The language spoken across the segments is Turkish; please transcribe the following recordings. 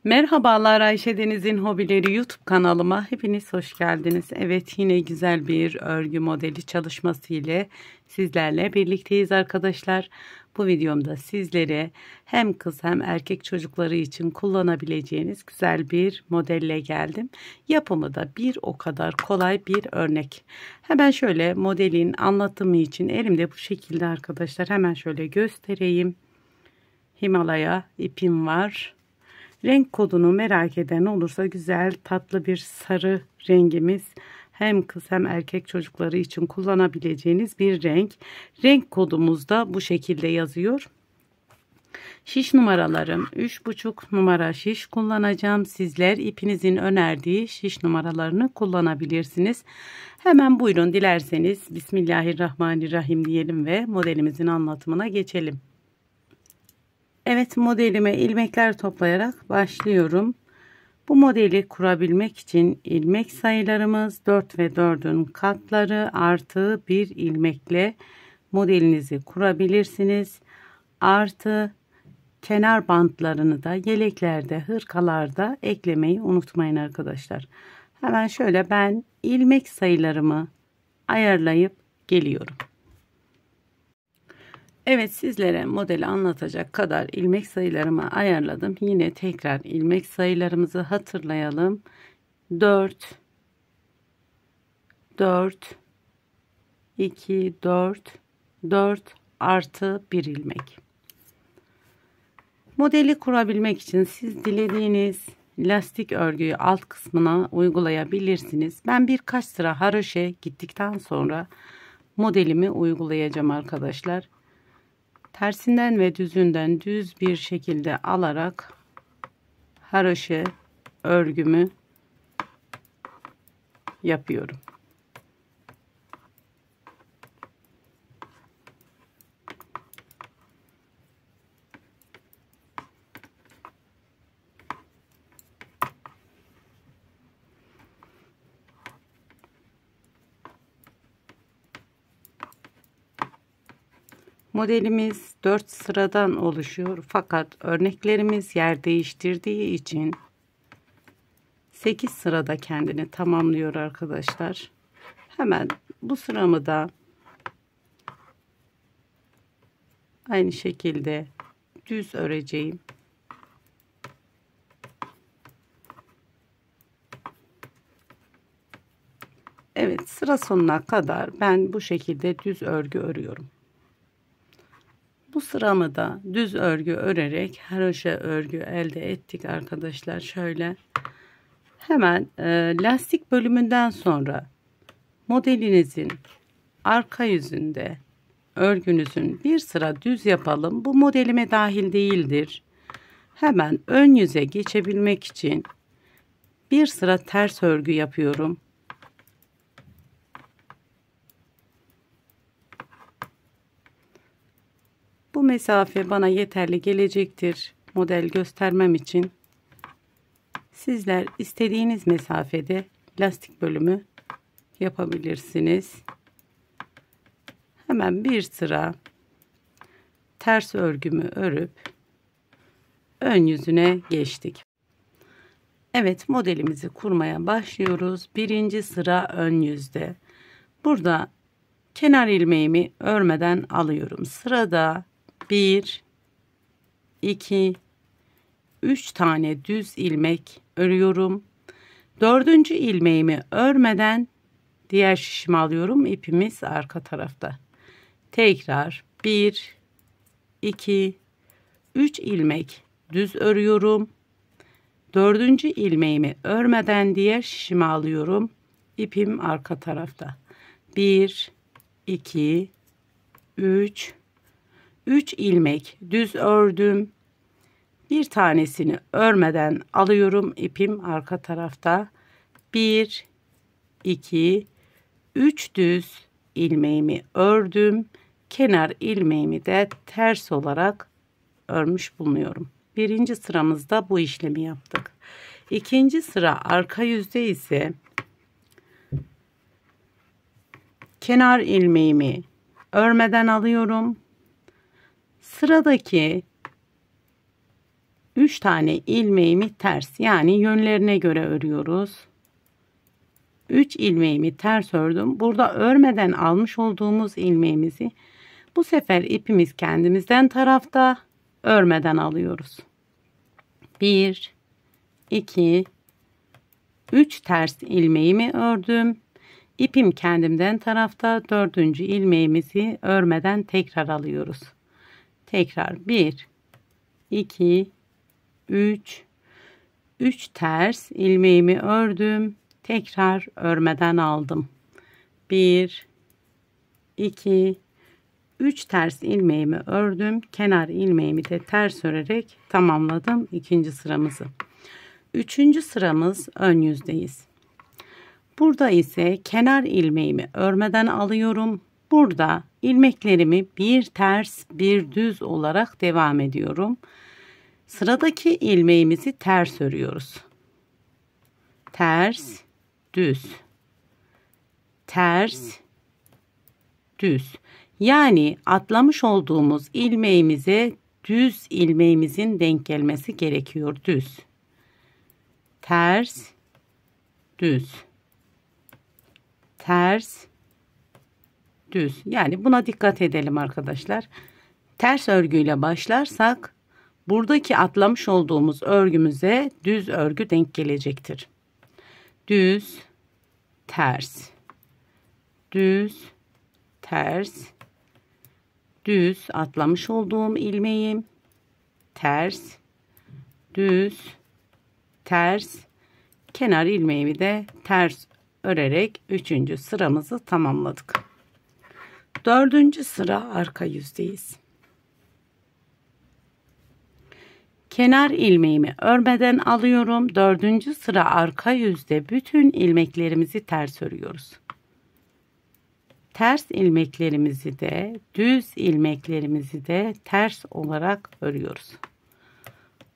Merhabalar, Ayşe Deniz'in Hobileri YouTube kanalıma hepiniz hoş geldiniz. Evet, yine güzel bir örgü modeli çalışması ile sizlerle birlikteyiz arkadaşlar. Bu videomda sizlere hem kız hem erkek çocukları için kullanabileceğiniz güzel bir modelle geldim. Yapımı da bir o kadar kolay bir örnek. Hemen şöyle modelin anlatımı için elimde bu şekilde arkadaşlar, hemen şöyle göstereyim. Himalaya ipim var. Renk kodunu merak eden olursa güzel tatlı bir sarı rengimiz, hem kız hem erkek çocukları için kullanabileceğiniz bir renk. Renk kodumuz da bu şekilde yazıyor. Şiş numaralarım 3,5 numara şiş kullanacağım. Sizler ipinizin önerdiği şiş numaralarını kullanabilirsiniz. Hemen buyurun, dilerseniz Bismillahirrahmanirrahim diyelim ve modelimizin anlatımına geçelim. Evet, modelime ilmekler toplayarak başlıyorum. Bu modeli kurabilmek için ilmek sayılarımız 4 ve 4'ün katları artı 1 ilmekle modelinizi kurabilirsiniz. Artı kenar bantlarını da yeleklerde, hırkalarda eklemeyi unutmayın arkadaşlar. Hemen şöyle ben ilmek sayılarımı ayarlayıp geliyorum. Evet, sizlere modeli anlatacak kadar ilmek sayılarımı ayarladım. Yine tekrar ilmek sayılarımızı hatırlayalım. 4 4 2 4 4 artı 1 ilmek. Modeli kurabilmek için siz dilediğiniz lastik örgüyü alt kısmına uygulayabilirsiniz. Ben birkaç sıra haroşe gittikten sonra modelimi uygulayacağım arkadaşlar. Tersinden ve düzünden düz bir şekilde alarak haroşe örgümü yapıyorum. Modelimiz 4 sıradan oluşuyor, fakat örneklerimiz yer değiştirdiği için 8 sırada kendini tamamlıyor arkadaşlar. Hemen bu sıramı da aynı şekilde düz öreceğim. Evet, sıra sonuna kadar ben bu şekilde düz örgü örüyorum. Bu sıramı da düz örgü örerek haroşa örgü elde ettik arkadaşlar. Şöyle hemen lastik bölümünden sonra modelinizin arka yüzünde örgünüzün bir sıra düz yapalım. Bu modelime dahil değildir. Hemen ön yüze geçebilmek için bir sıra ters örgü yapıyorum. Bu mesafe bana yeterli gelecektir model göstermem için. Sizler istediğiniz mesafede lastik bölümü yapabilirsiniz. Hemen bir sıra ters örgümü örüp ön yüzüne geçtik. Evet, modelimizi kurmaya başlıyoruz. Birinci sıra ön yüzde. Burada kenar ilmeğimi örmeden alıyorum. Sırada 1 2 3 tane düz ilmek örüyorum. Dördüncü ilmeğimi örmeden diğer şişimi alıyorum. İpimiz arka tarafta. Tekrar 1 2 3 ilmek düz örüyorum. Dördüncü ilmeğimi örmeden diğer şişimi alıyorum. İpim arka tarafta. 1 2 3 ilmek düz ördüm. Bir tanesini örmeden alıyorum. İpim arka tarafta. 1 2 3 düz ilmeğimi ördüm. Kenar ilmeğimi de ters olarak örmüş bulunuyorum. Birinci sıramızda bu işlemi yaptık. İkinci sıra arka yüzde ise kenar ilmeğimi örmeden alıyorum. Sıradaki 3 tane ilmeğimi ters, yani yönlerine göre örüyoruz. 3 ilmeğimi ters ördüm. Burada örmeden almış olduğumuz ilmeğimizi bu sefer ipimiz kendimizden tarafta, örmeden alıyoruz. 1 2 3 ters ilmeğimi ördüm. İpim kendimden tarafta, 4. ilmeğimizi örmeden tekrar alıyoruz. Tekrar 1 2 3 ters ilmeğimi ördüm. Tekrar örmeden aldım. 1 2 3 ters ilmeğimi ördüm. Kenar ilmeğimi de ters örerek tamamladım ikinci sıramızı. Üçüncü sıramız ön yüzdeyiz. Burada ise kenar ilmeğimi örmeden alıyorum. Burada ilmeklerimi bir ters bir düz olarak devam ediyorum. Sıradaki ilmeğimizi ters örüyoruz. Ters, düz. Ters, düz. Yani atlamış olduğumuz ilmeğimize düz ilmeğimizin denk gelmesi gerekiyor. Düz. Ters, düz. Ters, düz. Yani buna dikkat edelim arkadaşlar. Ters örgüyle başlarsak buradaki atlamış olduğumuz örgümüze düz örgü denk gelecektir. Düz, ters, düz, ters, düz atlamış olduğum ilmeğim, ters, düz, ters, kenar ilmeğimi de ters örerek 3. sıramızı tamamladık. 4. sıra arka yüzdeyiz. Kenar ilmeğimi örmeden alıyorum. 4. sıra arka yüzde bütün ilmeklerimizi ters örüyoruz. Ters ilmeklerimizi de düz ilmeklerimizi de ters olarak örüyoruz.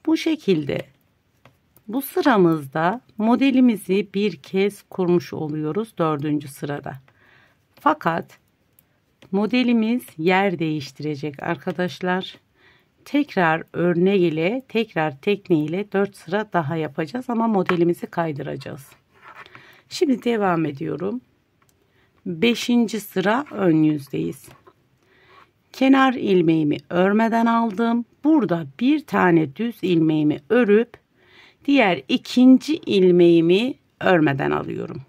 Bu şekilde bu sıramızda modelimizi bir kez kurmuş oluyoruz 4. sırada. Fakat modelimiz yer değiştirecek arkadaşlar. Tekrar örnek ile tekne ile 4 sıra daha yapacağız ama modelimizi kaydıracağız. Şimdi devam ediyorum. 5. sıra ön yüzdeyiz. Kenar ilmeğimi örmeden aldım. Burada bir tane düz ilmeğimi örüp diğer 2. ilmeğimi örmeden alıyorum.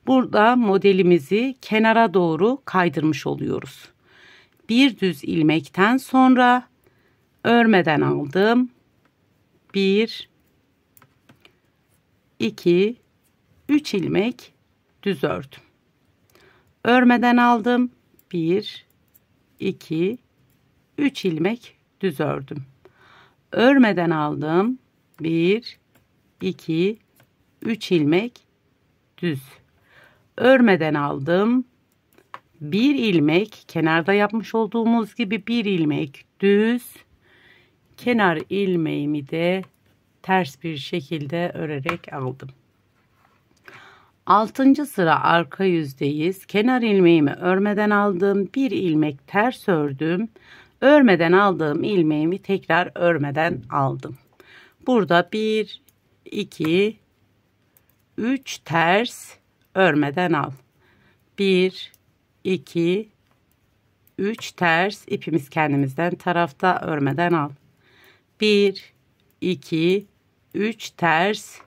Burada modelimizi kenara doğru kaydırmış oluyoruz. Bir düz ilmekten sonra örmeden aldım. 1 2 3 ilmek düz ördüm. Örmeden aldım. 1 2 3 ilmek düz ördüm. Örmeden aldım. 1 2 3 ilmek düz. Örmeden aldım. 1 ilmek kenarda yapmış olduğumuz gibi 1 ilmek düz. Kenar ilmeğimi de ters bir şekilde örerek aldım. 6. sıra arka yüzdeyiz. Kenar ilmeğimi örmeden aldım. 1 ilmek ters ördüm. Örmeden aldığım ilmeğimi tekrar örmeden aldım. Burada 1 2 3 ters örmeden al. 1 2 3 ters, ipimiz kendimizden tarafta, örmeden al. 1 2 3 ters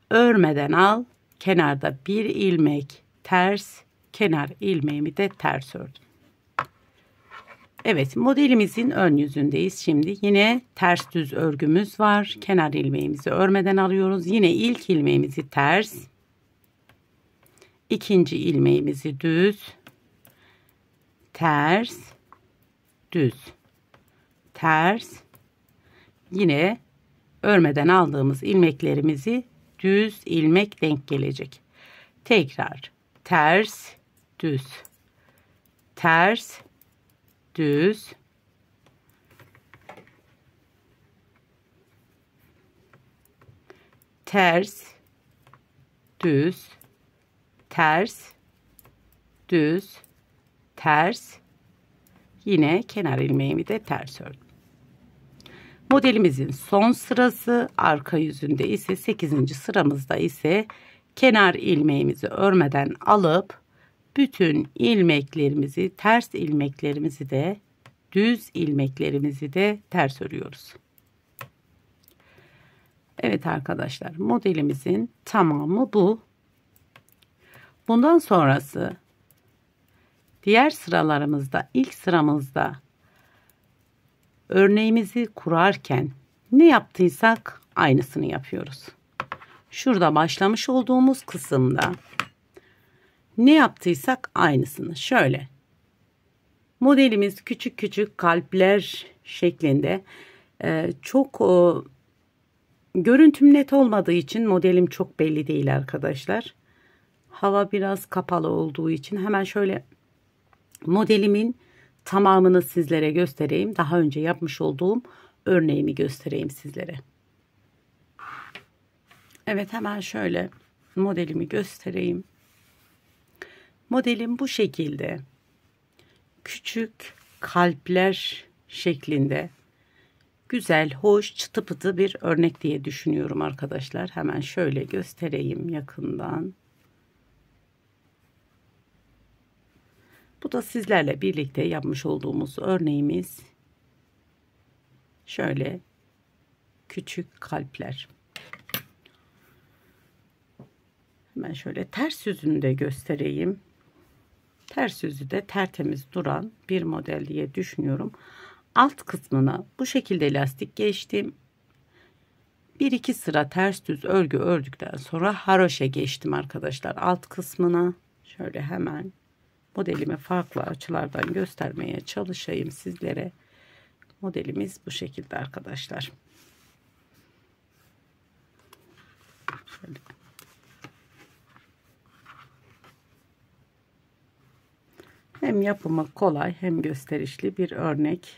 örmeden al. Kenarda 1 ilmek ters, kenar ilmeğimi de ters ördüm. Evet, modelimizin ön yüzündeyiz. Şimdi yine ters düz örgümüz var. Kenar ilmeğimizi örmeden alıyoruz. Yine ilk ilmeğimizi ters, ikinci ilmeğimizi düz, ters, düz, ters. Yine örmeden aldığımız ilmeklerimizi düz ilmek denk gelecek. Tekrar ters, düz, ters, düz, ters, düz, ters, düz, ters. Yine kenar ilmeğimi de ters ördüm. Modelimizin son sırası, arka yüzünde ise 8. sıramızda ise kenar ilmeğimizi örmeden alıp bütün ilmeklerimizi, ters ilmeklerimizi de düz ilmeklerimizi de ters örüyoruz. Evet arkadaşlar, modelimizin tamamı bu. Bundan sonrası diğer sıralarımızda, ilk sıramızda örneğimizi kurarken ne yaptıysak aynısını yapıyoruz. Şurada başlamış olduğumuz kısımda ne yaptıysak aynısını şöyle. Modelimiz küçük küçük kalpler şeklinde. Çok görüntüm net olmadığı için modelim çok belli değil arkadaşlar. Hava biraz kapalı olduğu için hemen şöyle modelimin tamamını sizlere göstereyim. Daha önce yapmış olduğum örneğimi göstereyim sizlere. Evet, hemen şöyle modelimi göstereyim. Modelim bu şekilde. Küçük kalpler şeklinde. Güzel, hoş, çıtı pıtı bir örnek diye düşünüyorum arkadaşlar. Hemen şöyle göstereyim yakından. Bu da sizlerle birlikte yapmış olduğumuz örneğimiz. Şöyle küçük kalpler. Hemen şöyle ters yüzünü de göstereyim. Ters yüzü de tertemiz duran bir model diye düşünüyorum. Alt kısmına bu şekilde lastik geçtim. 1-2 sıra ters düz örgü ördükten sonra haroşa geçtim arkadaşlar. Alt kısmına şöyle hemen modelimi farklı açılardan göstermeye çalışayım sizlere. Modelimiz bu şekilde arkadaşlar. Şöyle. Hem yapımı kolay hem gösterişli bir örnek.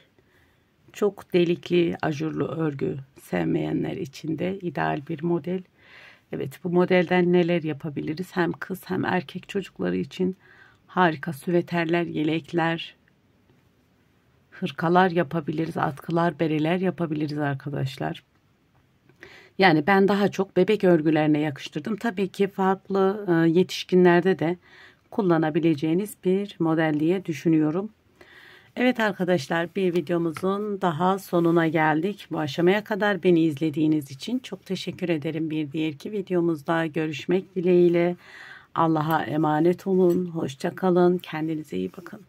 Çok delikli ajurlu örgü sevmeyenler için de ideal bir model. Evet, bu modelden neler yapabiliriz? Hem kız hem erkek çocukları için harika süveterler, yelekler, hırkalar yapabiliriz. Atkılar, bereler yapabiliriz arkadaşlar. Yani ben daha çok bebek örgülerine yakıştırdım. Tabii ki farklı yetişkinlerde de kullanabileceğiniz bir model diye düşünüyorum. Evet arkadaşlar, bir videomuzun daha sonuna geldik. Bu aşamaya kadar beni izlediğiniz için çok teşekkür ederim. Bir diğerki videomuzda görüşmek dileğiyle. Allah'a emanet olun. Hoşça kalın. Kendinize iyi bakın.